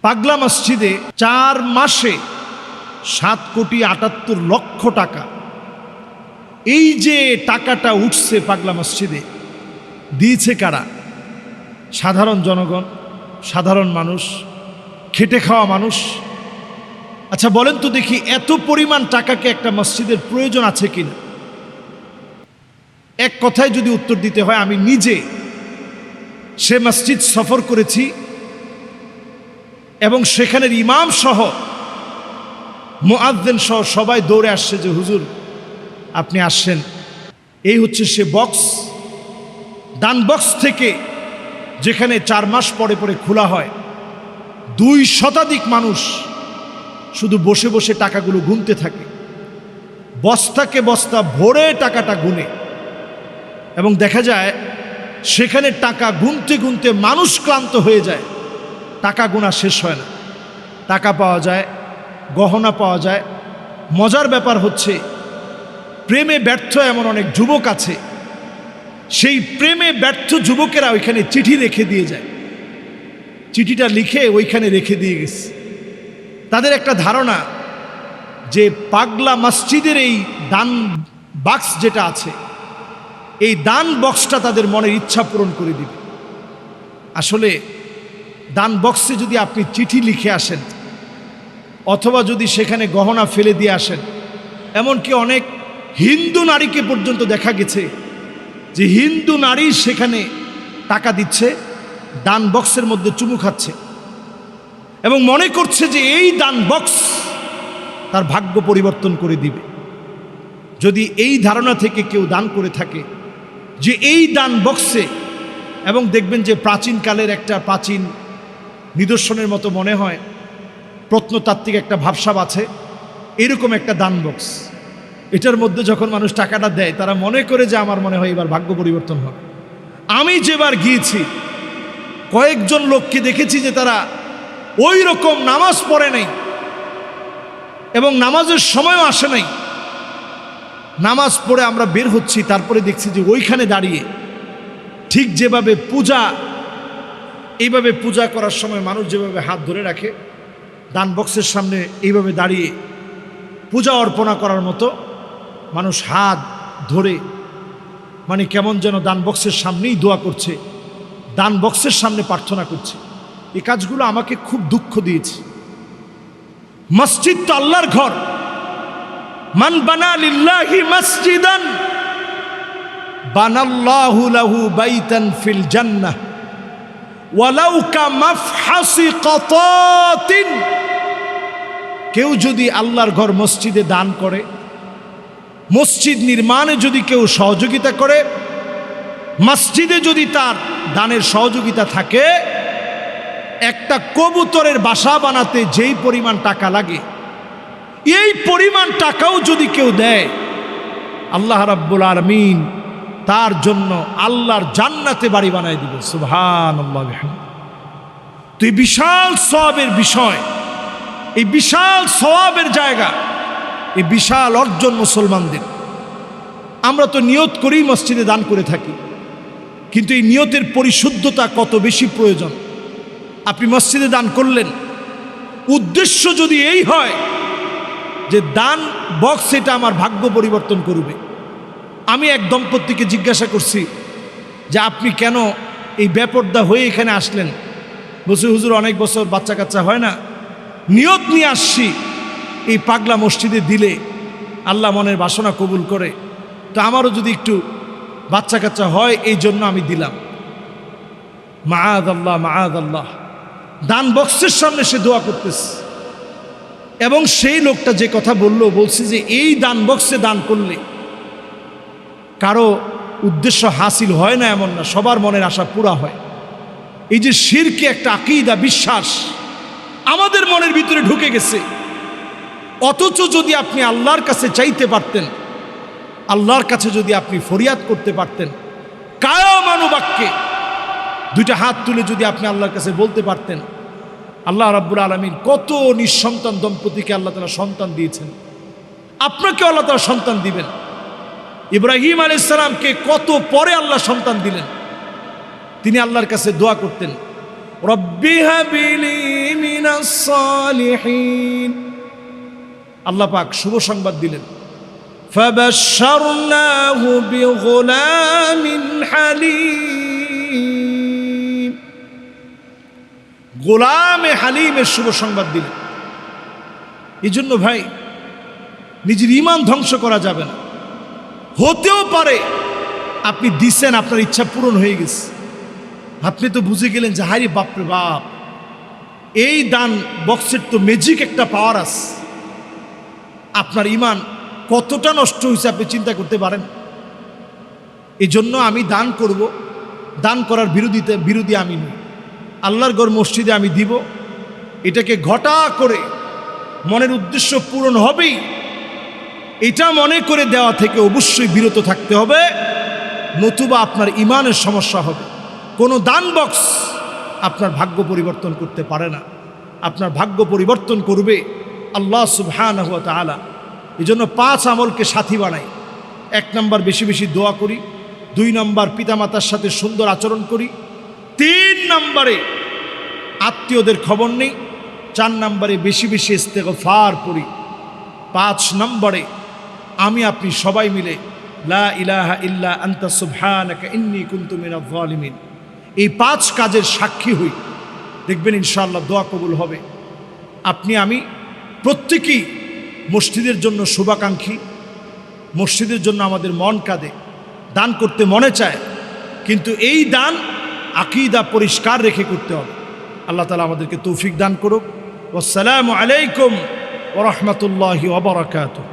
পাগলা মসজিদে 4 মাসে 7,78,00,000 টাকা, এই যে টাকাটা উঠছে পাগলা মসজিদে, দিয়েছে কারা? সাধারণ জনগণ, সাধারণ মানুষ, খেটে খাওয়া মানুষ। আচ্ছা বলেন তো দেখি, এত পরিমাণ টাকাকে একটা মসজিদের প্রয়োজন আছে কিনা? এক কথায় যদি উত্তর দিতে হয়, আমি নিজে সে মসজিদ সফর করেছি এবং সেখানের ইমাম সহ মুয়াজ্জিন সহ সবাই দৌড়ে আসছে যে হুজুর আপনি আসছেন। এই হচ্ছে সে বক্স, দান বক্স থেকে যেখানে 4 মাস পরে পরে খোলা হয়। 2 শতাধিক মানুষ শুধু বসে বসে টাকাগুলো গুনতে থাকে, বস্তাকে বস্তা ভরে টাকাটা গুনে, এবং দেখা যায় সেখানে টাকা গুনতে গুনতে মানুষ ক্লান্ত হয়ে যায়। টাকা গোনা শেষ হয় না, টাকা পাওয়া যায়, গহনা পাওয়া যায়। মজার ব্যাপার হচ্ছে, প্রেমে ব্যর্থ এমন অনেক যুবক আছে, সেই প্রেমে ব্যর্থ যুবকেরা ওইখানে চিঠি রেখে দিয়ে যায়। চিঠিটা লিখে ওইখানে রেখে দিয়ে গেছে। তাদের একটা ধারণা যে পাগলা মসজিদের এই দান বাক্স যেটা আছে, এই দান বক্সটা তাদের মনের ইচ্ছা পূরণ করে দিবে। আসলে দান বক্সে যদি আপনি চিঠি লিখে আসেন, অথবা যদি সেখানে গহনা ফেলে দিয়ে আসেন, এমনকি অনেক হিন্দু নারীকে পর্যন্ত দেখা গেছে যে হিন্দু নারী সেখানে টাকা দিচ্ছে, দান বক্সের মধ্যে চুমু খাচ্ছে এবং মনে করছে যে এই দান বক্স তার ভাগ্য পরিবর্তন করে দিবে। যদি এই ধারণা থেকে কেউ দান করে থাকে যে এই দান বক্সে, এবং দেখবেন যে প্রাচীনকালের একটা প্রাচীন নিদর্শনের মতো মনে হয়, প্রত্নতাত্ত্বিক একটা ভাবসাব আছে, এরকম একটা দান বক্স, এটার মধ্যে যখন মানুষ টাকাটা দেয় তারা মনে করে যে আমার মনে হয় এবার ভাগ্য পরিবর্তন হবে। আমি যেবার গিয়েছি কয়েকজন লোককে দেখেছি যে তারা ওই রকম নামাজ পড়ে নাই এবং নামাজের সময়ও আসে নাই। নামাজ পড়ে আমরা বের হচ্ছি, তারপরে দেখছি যে ওইখানে দাঁড়িয়ে ঠিক যেভাবে পূজা, এইভাবে পূজা করার সময় মানুষ যেভাবে হাত ধরে রাখে, দান বক্সের সামনে এইভাবে দাঁড়িয়ে পূজা অর্পণা করার মতো মানুষ হাত ধরে, মানে কেমন যেন দান বক্সের সামনেই দোয়া করছে, দান বক্সের সামনে প্রার্থনা করছে। এই কাজগুলো আমাকে খুব দুঃখ দিয়েছে। মসজিদ তো আল্লাহর ঘর। মান বানা লিল্লাহি মসজিদান বানাল্লাহু লাহু বাইতান ফিল জান্নাহ ওয়ালাউ কামাফহাসি কাতাতিন। কেউ যদি আল্লাহর ঘর মসজিদে দান করে, মসজিদ নির্মাণে যদি কেউ সহযোগিতা করে, মসজিদে যদি তার দানের সহযোগিতা থাকে, একটা কবুতরের বাসা বানাতে যেই পরিমাণ টাকা লাগে, এই পরিমাণ টাকাও যদি কেউ দেয়, আল্লাহ রাব্বুল আলামিন তার জন্য আল্লাহর জান্নাতে বাড়ি বানায় দিবে। সুবহানাল্লাহ। তো এই বিশাল সওয়াবের বিষয়, এই বিশাল সওয়াবের জায়গা, এই বিশাল অর্জন মুসলমানদের। আমরা তো নিয়ত করেই মসজিদে দান করে থাকি, কিন্তু এই নিয়তের পরিশুদ্ধতা কত বেশি প্রয়োজন। আপনি মসজিদে দান করলেন, উদ্দেশ্য যদি এই হয় যে দান বক্স এটা আমার ভাগ্য পরিবর্তন করবে। আমি এক দম্পতিকে জিজ্ঞাসা করছি যে আপনি কেন এই বেপরদা হয়ে এখানে আসলেন? বলছে হুজুর অনেক বছর বাচ্চা কাচ্চা হয় না, নিয়ত নিয়ে আসছি এই পাগলা মসজিদে দিলে আল্লাহ মনের বাসনা কবুল করে, তো আমারও যদি একটু বাচ্চা কাচ্চা হয় এই জন্য আমি দিলাম। মাআযাল্লাহ মাআযাল্লাহ। দান বক্সের সামনে সে দোয়া করতেছে, এবং সেই লোকটা যে কথা বলছে যে এই দান বক্সে দান করলে কারো উদ্দেশ্য হাসিল হয় না এমন না, সবার মনের আশা পুরা হয়। এই যে শিরকে একটা আকীদা, বিশ্বাস আমাদের মনের ভিতরে ঢুকে গেছে। অথচ যদি আপনি আল্লাহর কাছে চাইতে পারতেন, আল্লাহর কাছে যদি আপনি ফরিয়াদ করতে পারতেন, কায়ামানুবাক্যে 2টা হাত তুলে যদি আপনি আল্লাহর কাছে বলতে পারতেন, আল্লাহ রাব্বুল আলামিন কত নিঃসন্তান দম্পতিকে আল্লাহ তাআলা সন্তান দিয়েছেন, আপনাকে আল্লাহ তাআলা সন্তান দিবেন। ইব্রাহিম আলাইহিস সালামকে কত পরে আল্লাহ সন্তান দিলেন। তিনি আল্লাহর কাছে দোয়া করতেন, রব্বি হাবিলি মিনাস الصالحين আল্লাহ পাক শুভ সংবাদ দিলেন فبشرناه بغلام حليم গোলামে হালিমের শুভ সংবাদ দিলেন। এই জন্য ভাই নিজের ঈমান ধ্বংস করা যাবে না। হতেও পারে আপনি দিছেন, আপনার ইচ্ছা পূরণ হয়ে গেছে, আপনি তো বুঝে গেলেন যে হারি বাপরে বাপ, এই দান বক্সের তো ম্যাজিক একটা পাওয়ার আছে। আপনার ঈমান কতটা নষ্ট হয়েছে আপনি চিন্তা করতে পারেন। এই জন্য আমি দান করব, দান করার বিরোধী আমি নই। আল্লাহর ঘর মসজিদে আমি দিব, এটাকে ঘটা করে মনের উদ্দেশ্য পূরণ হবেই এটা মনে করে দেওয়া থেকে অবশ্যই বিরত থাকতে হবে, নতুবা আপনার ঈমানের সমস্যা হবে। কোনো দান বক্স আপনার ভাগ্য পরিবর্তন করতে পারে না। আপনার ভাগ্য পরিবর্তন করবে আল্লাহ সুবহানাহু ওয়া তাআলা। এই জন্য 5 আমলকে সাথী বানাই। 1 নম্বর বেশি বেশি দোয়া করি, 2 নম্বর পিতামাতার সাথে সুন্দর আচরণ করি, 3 নম্বরে আত্মীয়দের খবর নেই, 4 নম্বরে বেশি বেশি ইস্তেগফার করি, 5 নম্বরে আমি আপনি সবাই মিলে লা ইলাহা ইল্লা আনতা সুবহানাকা ইন্নী কুনতু মিনাজ জালিমিন, এই 5 কাজের সাক্ষী হই। দেখবেন ইনশাআল্লাহ দোয়া কবুল হবে। আপনি আমি প্রত্যেকেই মসজিদের জন্য শুভাকাঙ্ক্ষী, মসজিদের জন্য আমাদের মন কাঁদে, দান করতে মনে চায়, কিন্তু এই দান আকীদা পরিষ্কার রেখে করতে হবে। আল্লাহ তাআলা আমাদেরকে তৌফিক দান করুক। আসসালামু আলাইকুম ওয়া রাহমাতুল্লাহি ওয়া বারাকাতুহু।